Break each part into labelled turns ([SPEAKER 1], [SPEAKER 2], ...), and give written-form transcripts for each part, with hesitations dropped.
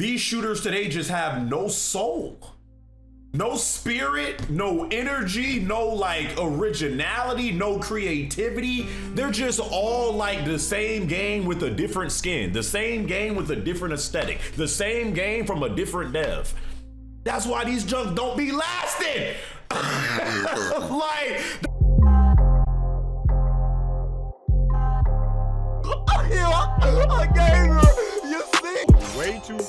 [SPEAKER 1] these shooters today just have no soul. No spirit, no energy, no like originality, no creativity. They're just all like the same game with a different skin, the same game with a different aesthetic, the same game from a different dev. That's why these junks don't be lasting. Like, I gave her, you see?
[SPEAKER 2] Way too.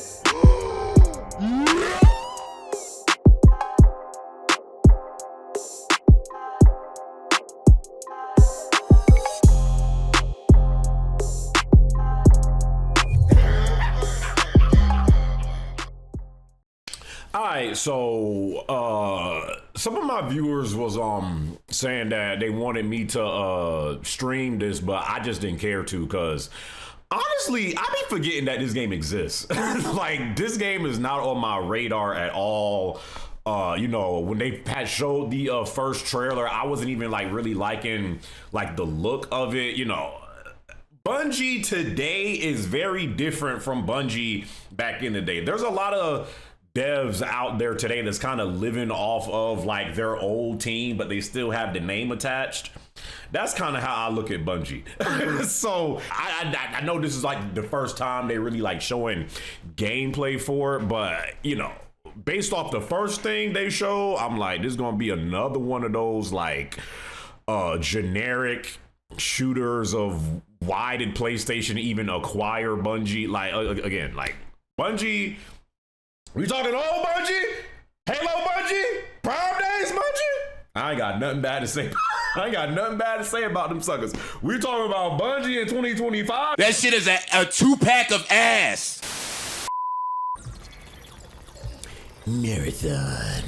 [SPEAKER 1] All right, so some of my viewers was saying that they wanted me to stream this, but I just didn't care to, because honestly, I be forgetting that this game exists. Like, this game is not on my radar at all. You know, when they showed the first trailer, I wasn't even like really liking like the look of it. You know, Bungie today is very different from Bungie back in the day. There's a lot of devs out there today that's kind of living off of like their old team, but they still have the name attached. That's kind of how I look at Bungie. So I know this is like the first time they really like showing gameplay for it, but you know, based off the first thing they show, I'm like, this is gonna be another one of those like generic shooters of why did PlayStation even acquire Bungie? Like again, like Bungie. We talking old Bungie? Halo Bungie? Prime Days Bungie? I ain't got nothing bad to say. I ain't got nothing bad to say about them suckers. We talking about Bungie in 2025.
[SPEAKER 3] That shit is a 2-pack of ass.
[SPEAKER 1] Marathon.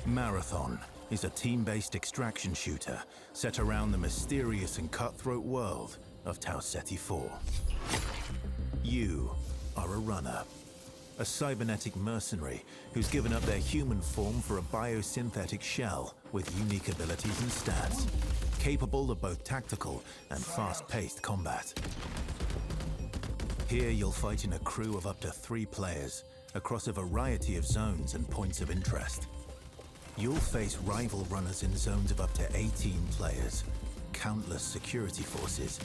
[SPEAKER 4] Marathon is a team-based extraction shooter set around the mysterious and cutthroat world of Tau Ceti 4. You are a runner, a cybernetic mercenary who's given up their human form for a biosynthetic shell with unique abilities and stats, capable of both tactical and fast-paced combat. Here you'll fight in a crew of up to 3 players across a variety of zones and points of interest. You'll face rival runners in zones of up to 18 players, countless security forces,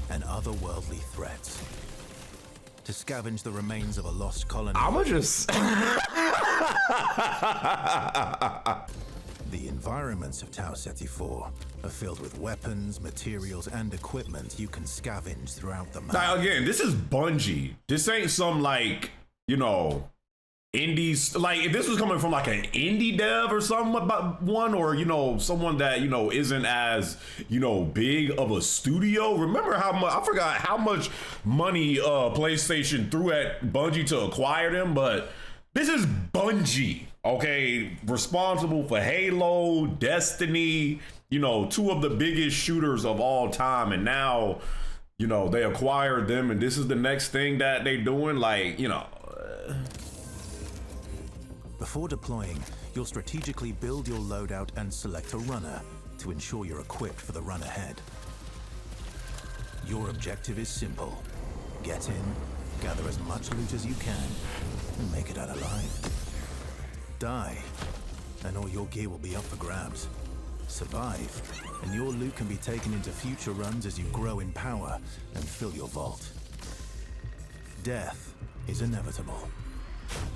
[SPEAKER 4] and otherworldly threats. To scavenge the remains of a lost colony.
[SPEAKER 1] I'ma just
[SPEAKER 4] The environments of Tau Ceti 4 are filled with weapons, materials, and equipment you can scavenge throughout the map.
[SPEAKER 1] now again, this is Bungie. This ain't some like, you know, indies. Like if this was coming from like an indie dev or something about one, or you know, someone that, you know, isn't as, you know, big of a studio. Remember how much, I forgot how much money PlayStation threw at Bungie to acquire them, but this is Bungie, okay, responsible for Halo, Destiny, you know, 2 of the biggest shooters of all time, and now, you know, they acquired them, and this is the next thing that they doing. Like, you know.
[SPEAKER 4] Before deploying, you'll strategically build your loadout and select a runner to ensure you're equipped for the run ahead. Your objective is simple. Get in, gather as much loot as you can, and make it out alive. Die, and all your gear will be up for grabs. Survive, and your loot can be taken into future runs as you grow in power and fill your vault. Death is inevitable,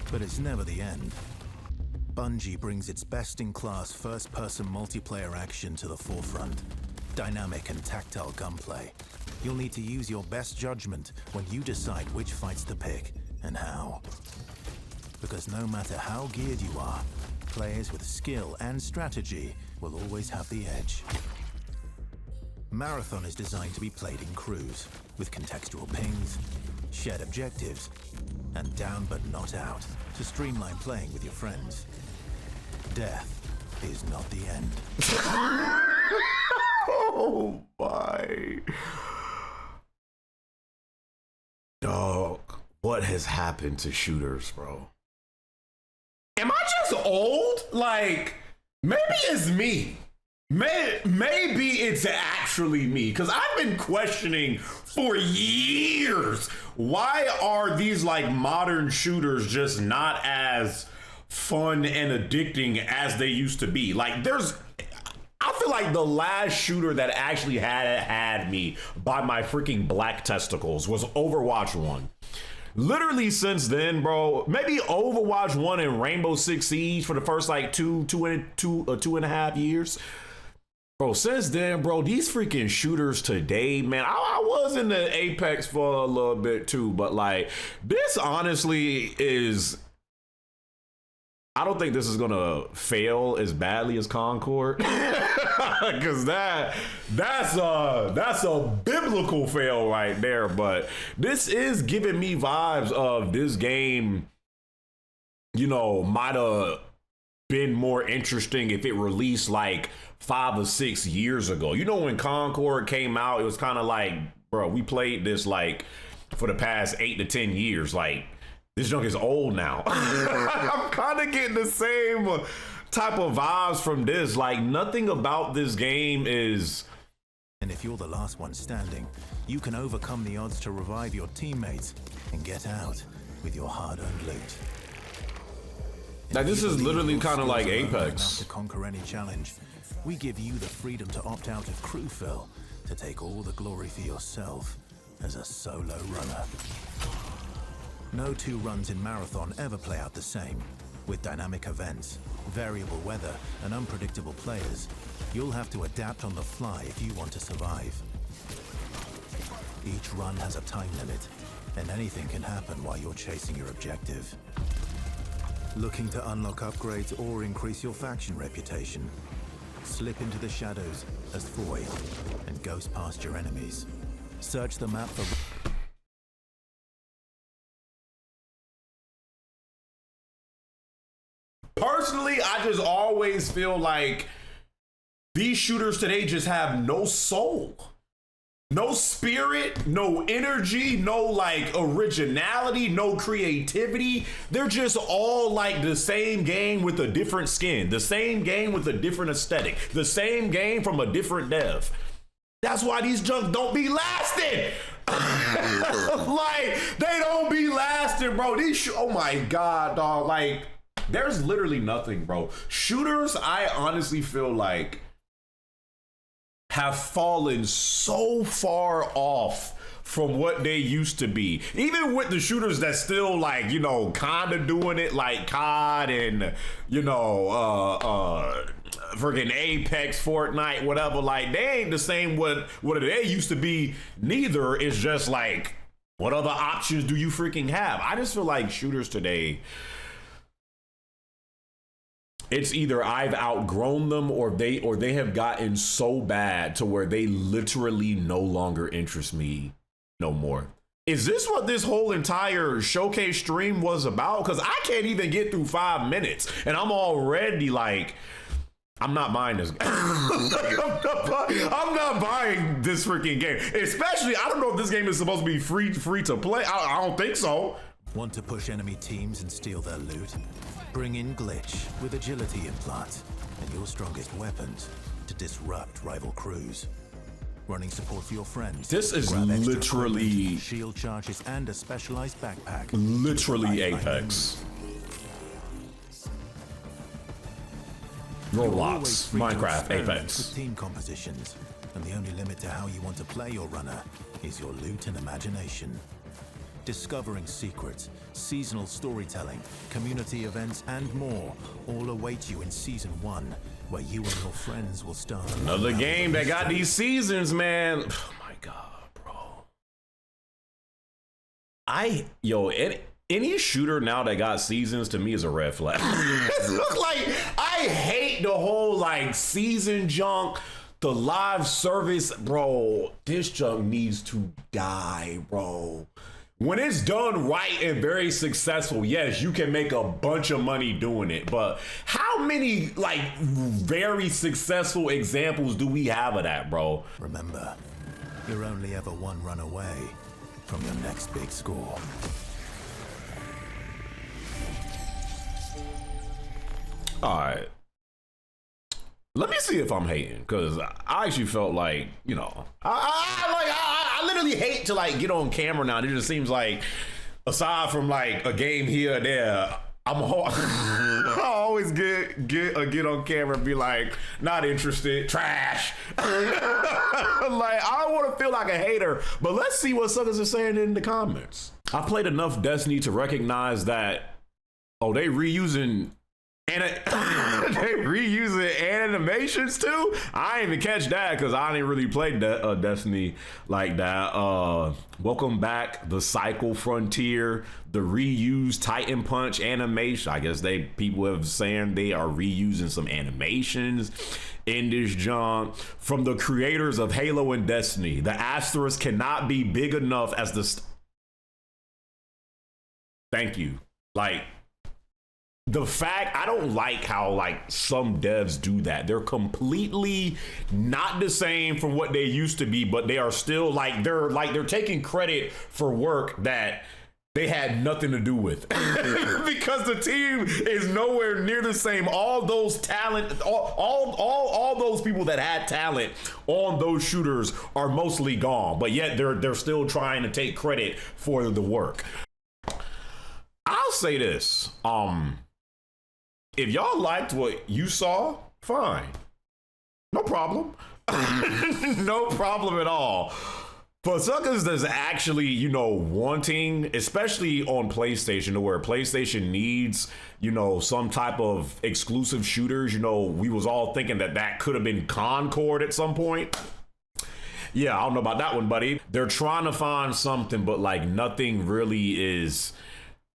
[SPEAKER 4] but it's never the end. Bungie brings its best-in-class first-person multiplayer action to the forefront. Dynamic and tactile gunplay. You'll need to use your best judgment when you decide which fights to pick and how. Because no matter how geared you are, players with skill and strategy will always have the edge. Marathon is designed to be played in crews, with contextual pings, shared objectives, and down but not out, to streamline playing with your friends. Death is not the end.
[SPEAKER 1] Oh my. Dog, what has happened to shooters, bro? Am I just old? Like, maybe it's me. Maybe it's actually me, because I've been questioning for years, why are these like modern shooters just not as fun and addicting as they used to be? Like I feel like the last shooter that actually had me by my freaking black testicles was Overwatch 1. Literally since then, bro, maybe Overwatch 1 and Rainbow Six Siege for the first like two and a half years. Bro, since then, bro, these freaking shooters today, man, I was in the Apex for a little bit too, but like this honestly is, I don't think this is gonna fail as badly as Concord, because that's a biblical fail right there. But this is giving me vibes of this game, you know, might have been more interesting if it released like 5 or 6 years ago. You know, when Concord came out, it was kind of like, bro, we played this like for the past 8 to 10 years. Like, this junk is old now. I'm kind of getting the same type of vibes from this. Like, nothing about this game is...
[SPEAKER 4] And if you're the last one standing, you can overcome the odds to revive your teammates and get out with your hard-earned loot.
[SPEAKER 1] Like, this is literally kind of like Apex.
[SPEAKER 4] To conquer any challenge, we give you the freedom to opt out of crew fill, to take all the glory for yourself as a solo runner. No 2 runs in Marathon ever play out the same. With dynamic events, variable weather, and unpredictable players, you'll have to adapt on the fly if you want to survive. Each run has a time limit, and anything can happen while you're chasing your objective. Looking to unlock upgrades or increase your faction reputation? Slip into the shadows as Void and ghost past your enemies. Search the map for...
[SPEAKER 1] Personally, I just always feel like these shooters today just have no soul. No spirit, no energy, no like originality, no creativity. They're just all like the same game with a different skin, the same game with a different aesthetic, the same game from a different dev. That's why these junks don't be lasting. Like, they don't be lasting, bro. Oh my God, dog. Like, there's literally nothing, bro. Shooters, I honestly feel like have fallen so far off from what they used to be. Even with the shooters that still like, you know, kind of doing it like COD and, you know, freaking Apex, Fortnite, whatever, like they ain't the same what they used to be neither. It's just like, what other options do you freaking have? I just feel like shooters today, it's either I've outgrown them or they have gotten so bad to where they literally no longer interest me no more. Is this what this whole entire showcase stream was about? Because I can't even get through 5 minutes and I'm already like, I'm not buying this. I'm not buying this freaking game. Especially, I don't know if this game is supposed to be free to play. I don't think so.
[SPEAKER 4] Want to push enemy teams and steal their loot? Bring in Glitch with agility implants and your strongest weapons to disrupt rival crews. Running support for your friends.
[SPEAKER 1] This is literally
[SPEAKER 4] shield charges and a specialized backpack.
[SPEAKER 1] Literally Apex. Roblox, Minecraft, Apex.
[SPEAKER 4] With team compositions, and the only limit to how you want to play your runner is your loot and imagination. Discovering secrets, seasonal storytelling, community events, and more all await you in Season 1, where you and your friends will start
[SPEAKER 1] another game that got these seasons, man. Oh my God, bro. Any shooter now that got seasons to me is a red flag. Look, like, I hate the whole like season junk, the live service, bro. This junk needs to die, bro. When it's done right and very successful, yes, you can make a bunch of money doing it. But how many like very successful examples do we have of that, bro?
[SPEAKER 4] Remember, you're only ever one run away from your next big score.
[SPEAKER 1] All right. Let me see if I'm hating, because I actually felt like, you know, I literally hate to like get on camera now. It just seems like, aside from like a game here or there, I always get on camera and be like, not interested, trash. Like, I don't want to feel like a hater, but let's see what suckers are saying in the comments. I've played enough Destiny to recognize that, oh, they reusing animations too. I didn't even catch that because I didn't really play Destiny like that. Welcome back, the Cycle Frontier, the reused Titan Punch animation. I guess people have saying they are reusing some animations in this junk from the creators of Halo and Destiny. The asterisk cannot be big enough as the thank you. Like, the fact, I don't like how like some devs do that. They're completely not the same from what they used to be, but they are still like they're taking credit for work that they had nothing to do with. Because the team is nowhere near the same. All those talent, all those people that had talent on those shooters are mostly gone, but yet they're still trying to take credit for the work. I'll say this, if y'all liked what you saw, fine. No problem. No problem at all. For suckers that's actually, you know, wanting, especially on PlayStation, to where PlayStation needs, you know, some type of exclusive shooters, you know, we was all thinking that could have been Concord at some point. Yeah, I don't know about that one, buddy. They're trying to find something, but like nothing really is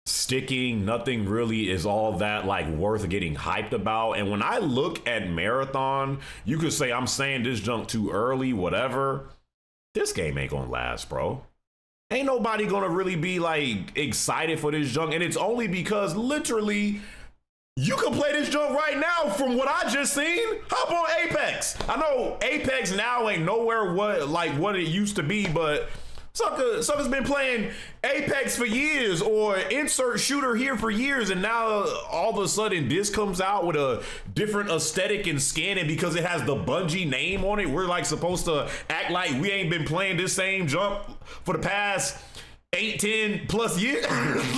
[SPEAKER 1] sticking, nothing really is all that like worth getting hyped about. And when I look at Marathon, you could say I'm saying this junk too early, whatever. This game ain't gonna last, bro. Ain't nobody gonna really be like excited for this junk, and it's only because literally you can play this junk right now. From what I just seen, hop on Apex. I know Apex now ain't nowhere what it used to be, but suckers been playing Apex for years, or insert shooter here for years, and now all of a sudden this comes out with a different aesthetic and skin, and because it has the Bungie name on it, we're like supposed to act like we ain't been playing this same jump for the past 8-10 plus years.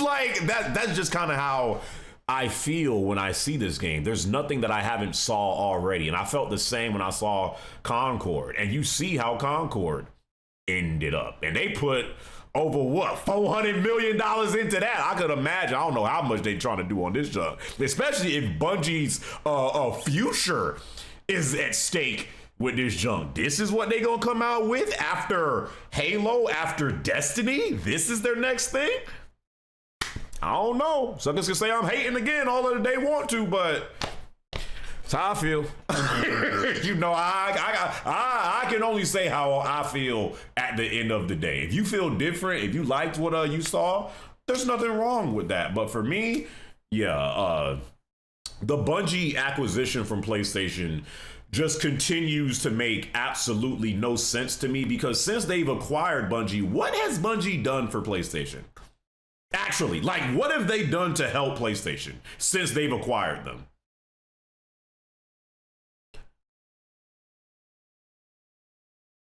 [SPEAKER 1] Like that's just kind of how I feel when I see this game. There's nothing that I haven't saw already, and I felt the same when I saw Concord, and you see how Concord ended up, and they put over what, $400 million into that. I could imagine, I don't know how much they trying to do on this junk, especially if Bungie's future is at stake with this junk. This is what they gonna come out with after Halo, after Destiny. This is their next thing. I don't know. Suckers can say I'm hating again all of the day want to, but that's how I feel. You know, I can only say how I feel at the end of the day. If you feel different, if you liked what you saw, there's nothing wrong with that. But for me, yeah, the Bungie acquisition from PlayStation just continues to make absolutely no sense to me, because since they've acquired Bungie, what has Bungie done for PlayStation? Actually, like, what have they done to help PlayStation since they've acquired them?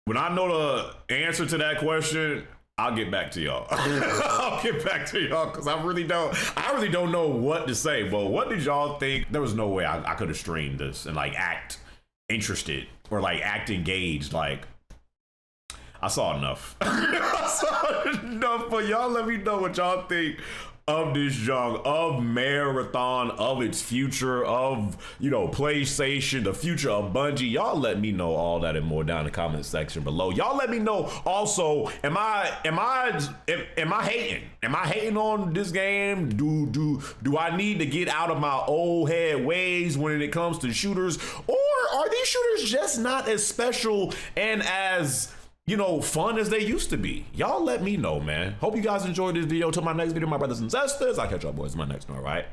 [SPEAKER 1] When I know the answer to that question, I'll get back to y'all. I'll get back to y'all, because I really don't know what to say. But what did y'all think? There was no way I could have streamed this and like act interested or like act engaged. Like, I saw enough. I saw enough, but y'all let me know what y'all think of this junk, of Marathon, of its future, of, you know, PlayStation, the future of Bungie. Y'all let me know all that and more down in the comment section below. Y'all let me know also, am I hating? Am I hating on this game? Do I need to get out of my old head ways when it comes to shooters? Or are these shooters just not as special and as, you know, fun as they used to be? Y'all let me know, man. Hope you guys enjoyed this video. Till my next video, my brothers and sisters. I'll catch y'all boys in my next one, all right?